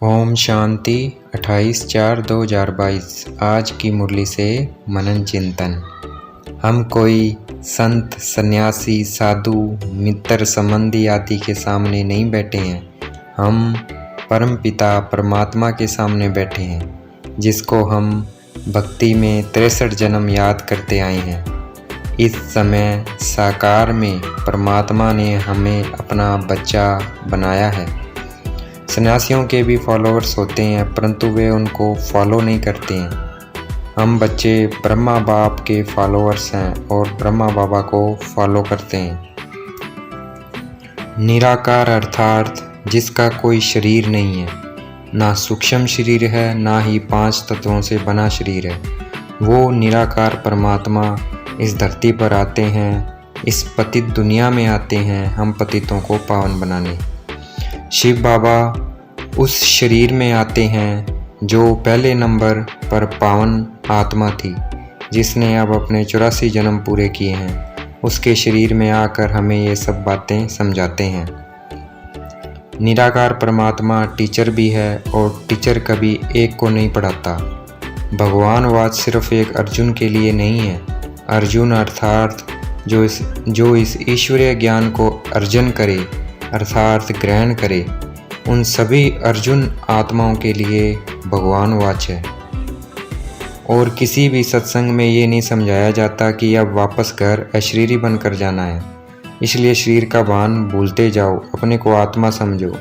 ओम शांति 28/4/2022। आज की मुरली से मनन चिंतन। हम कोई संत, सन्यासी, साधु, मित्र, संबंधी आदि के सामने नहीं बैठे हैं। हम परम पिता परमात्मा के सामने बैठे हैं, जिसको हम भक्ति में 63 जन्म याद करते आए हैं। इस समय साकार में परमात्मा ने हमें अपना बच्चा बनाया है। सन्यासियों के भी फॉलोअर्स होते हैं, परंतु वे उनको फॉलो नहीं करते हैं। हम बच्चे ब्रह्मा बाप के फॉलोअर्स हैं और ब्रह्मा बाबा को फॉलो करते हैं। निराकार अर्थात जिसका कोई शरीर नहीं है, ना सूक्ष्म शरीर है, ना ही 5 तत्वों से बना शरीर है। वो निराकार परमात्मा इस धरती पर आते हैं, इस पतित दुनिया में आते हैं हम पतितों को पावन बनाने। शिव बाबा उस शरीर में आते हैं जो पहले नंबर पर पावन आत्मा थी, जिसने अब अपने 84 जन्म पूरे किए हैं। उसके शरीर में आकर हमें ये सब बातें समझाते हैं। निराकार परमात्मा टीचर भी है और टीचर कभी एक को नहीं पढ़ाता। भगवान वाद सिर्फ एक अर्जुन के लिए नहीं है। अर्जुन अर्थात जो इस ईश्वरीय ज्ञान को अर्जन करे अर्थात ग्रहण करे, उन सभी अर्जुन आत्माओं के लिए भगवान वाच है। और किसी भी सत्संग में ये नहीं समझाया जाता कि अब वापस घर अशरीरी बनकर जाना है। इसलिए शरीर का भान भूलते जाओ, अपने को आत्मा समझो।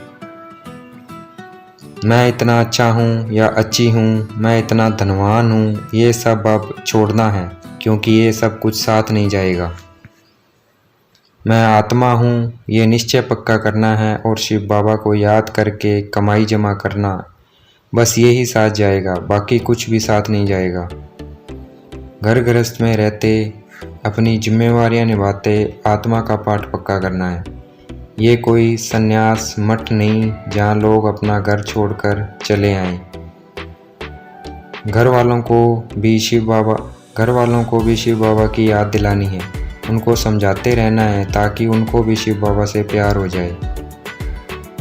मैं इतना अच्छा हूँ या अच्छी हूँ, मैं इतना धनवान हूँ, ये सब अब छोड़ना है, क्योंकि ये सब कुछ साथ नहीं जाएगा। मैं आत्मा हूँ, ये निश्चय पक्का करना है और शिव बाबा को याद करके कमाई जमा करना, बस यही साथ जाएगा, बाकी कुछ भी साथ नहीं जाएगा। घर गृहस्थ में रहते अपनी जिम्मेवारियां निभाते आत्मा का पाठ पक्का करना है। ये कोई संन्यास मठ नहीं जहाँ लोग अपना घर छोड़कर चले आएं। घर वालों को भी शिव बाबा की याद दिलानी है, उनको समझाते रहना है ताकि उनको भी शिव बाबा से प्यार हो जाए।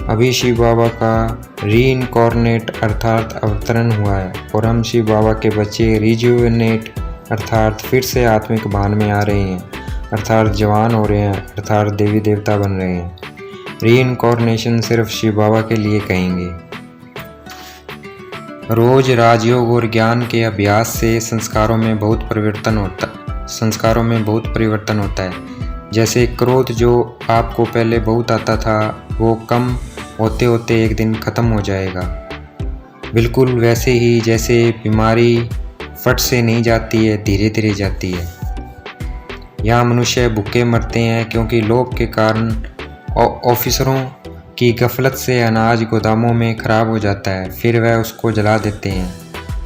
अभी शिव बाबा का रीइनकॉर्नेट अर्थात अवतरण हुआ है और हम शिव बाबा के बच्चे रिजुवेनेट अर्थात फिर से आत्मिक भान में आ रहे हैं, अर्थात जवान हो रहे हैं, अर्थात देवी देवता बन रहे हैं। रीइनकॉर्नेशन सिर्फ शिव बाबा के लिए कहेंगे। रोज राजयोग और ज्ञान के अभ्यास से संस्कारों में बहुत परिवर्तन होता है। जैसे क्रोध जो आपको पहले बहुत आता था, वो कम होते होते एक दिन ख़त्म हो जाएगा। बिल्कुल वैसे ही जैसे बीमारी फट से नहीं जाती है, धीरे धीरे जाती है। यहाँ मनुष्य भूखे मरते हैं क्योंकि लोभ के कारण ऑफिसरों की गफलत से अनाज गोदामों में खराब हो जाता है, फिर वह उसको जला देते हैं।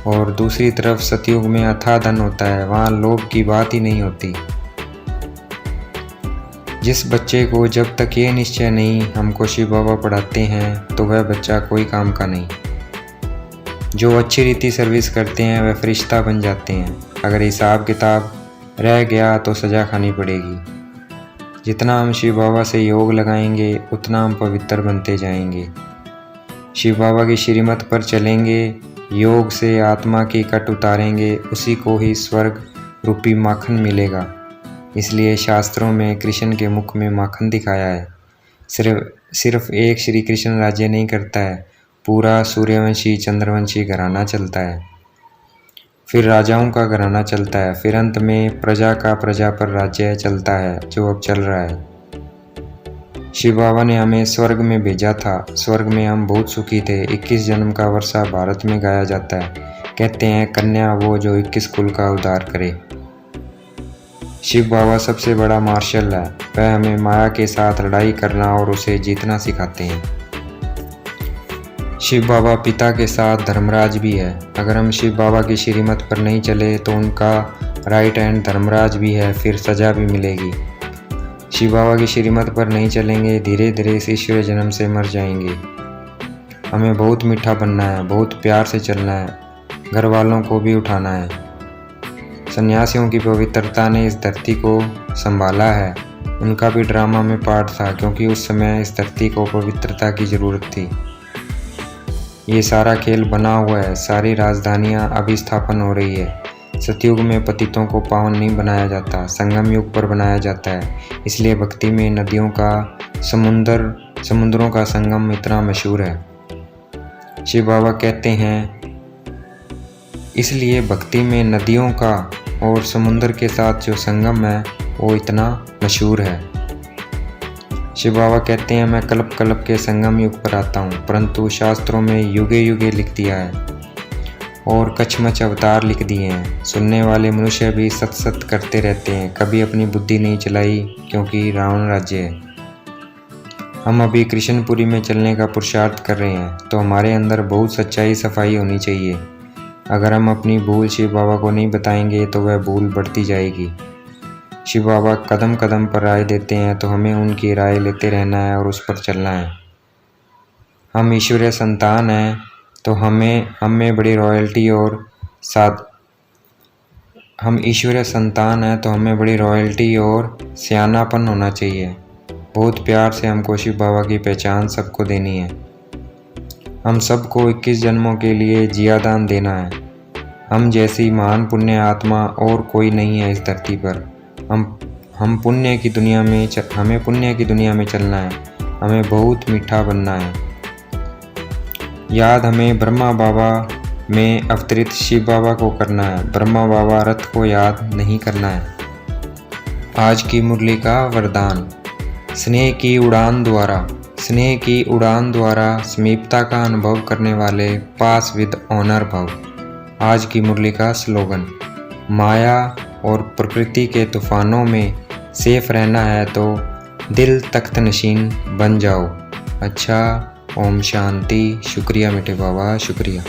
और दूसरी तरफ सतयुग में अथाह धन होता है, वहाँ लोभ की बात ही नहीं होती। जिस बच्चे को जब तक ये निश्चय नहीं हमको शिव बाबा पढ़ाते हैं, तो वह बच्चा कोई काम का नहीं। जो अच्छी रीति सर्विस करते हैं वह फरिश्ता बन जाते हैं। अगर हिसाब किताब रह गया तो सज़ा खानी पड़ेगी। जितना हम शिव बाबा से योग लगाएंगे उतना हम पवित्र बनते जाएंगे। शिव बाबा की श्रीमत पर चलेंगे, योग से आत्मा की कट उतारेंगे, उसी को ही स्वर्ग रूपी माखन मिलेगा। इसलिए शास्त्रों में कृष्ण के मुख में माखन दिखाया है। सिर्फ एक श्री कृष्ण राज्य नहीं करता है, पूरा सूर्यवंशी चंद्रवंशी घराना चलता है, फिर राजाओं का घराना चलता है, फिर अंत में प्रजा का प्रजा पर राज्य चलता है, जो अब चल रहा है। शिव बाबा ने हमें स्वर्ग में भेजा था। स्वर्ग में हम बहुत सुखी थे। 21 जन्म का वर्षा भारत में गाया जाता है। कहते हैं कन्या वो जो 21 कुल का उद्धार करे। शिव बाबा सबसे बड़ा मार्शल है। वह हमें माया के साथ लड़ाई करना और उसे जीतना सिखाते हैं। शिव बाबा पिता के साथ धर्मराज भी है। अगर हम शिव बाबा की श्रीमत पर नहीं चले तो उनका राइट हैंड धर्मराज भी है, फिर सजा भी मिलेगी। शिव बाबा की श्रीमत पर नहीं चलेंगे, धीरे धीरे इस ईश्वरीय जन्म से मर जाएंगे। हमें बहुत मीठा बनना है, बहुत प्यार से चलना है, घर वालों को भी उठाना है। सन्यासियों की पवित्रता ने इस धरती को संभाला है। उनका भी ड्रामा में पार्ट था, क्योंकि उस समय इस धरती को पवित्रता की ज़रूरत थी। ये सारा खेल बना हुआ है, सारी राजधानियाँ अभी स्थापन हो रही है। सतयुग में पतितों को पावन नहीं बनाया जाता, संगम युग पर बनाया जाता है। इसलिए भक्ति में नदियों का समुद्रों का संगम इतना मशहूर है। शिव बाबा कहते हैं इसलिए भक्ति में नदियों का और समुद्र के साथ जो संगम है वो इतना मशहूर है। शिव बाबा कहते हैं मैं कल्प कल्प के संगम युग पर आता हूँ, परंतु शास्त्रों में युगे युगे लिख दिया है और कछमच अवतार लिख दिए हैं। सुनने वाले मनुष्य भी सत सत करते रहते हैं, कभी अपनी बुद्धि नहीं चलाई क्योंकि रावण राज्य है। हम अभी कृष्णपुरी में चलने का पुरुषार्थ कर रहे हैं, तो हमारे अंदर बहुत सच्चाई सफाई होनी चाहिए। अगर हम अपनी भूल शिव बाबा को नहीं बताएंगे तो वह भूल बढ़ती जाएगी। शिव बाबा कदम कदम पर राय देते हैं, तो हमें उनकी राय लेते रहना है और उस पर चलना है। हम ईश्वरीय संतान हैं, तो हम में बड़ी रॉयल्टी और सियानापन होना चाहिए। बहुत प्यार से हमको शिव बाबा की पहचान सबको देनी है। हम सबको 21 जन्मों के लिए जियादान देना है। हम जैसी महान पुण्य आत्मा और कोई नहीं है इस धरती पर। हमें पुण्य की दुनिया में चलना है, हमें बहुत मीठा बनना है। याद हमें ब्रह्मा बाबा में अवतरित शिव बाबा को करना है, ब्रह्मा बाबा रथ को याद नहीं करना है। आज की मुरली का वरदान, स्नेह की उड़ान द्वारा समीपता का अनुभव करने वाले पास विद ऑनर भव। आज की मुरली का स्लोगन, माया और प्रकृति के तूफानों में सेफ रहना है तो दिल तख्त नशीन बन जाओ। अच्छा, ओम शांति। शुक्रिया मीठे बाबा, शुक्रिया।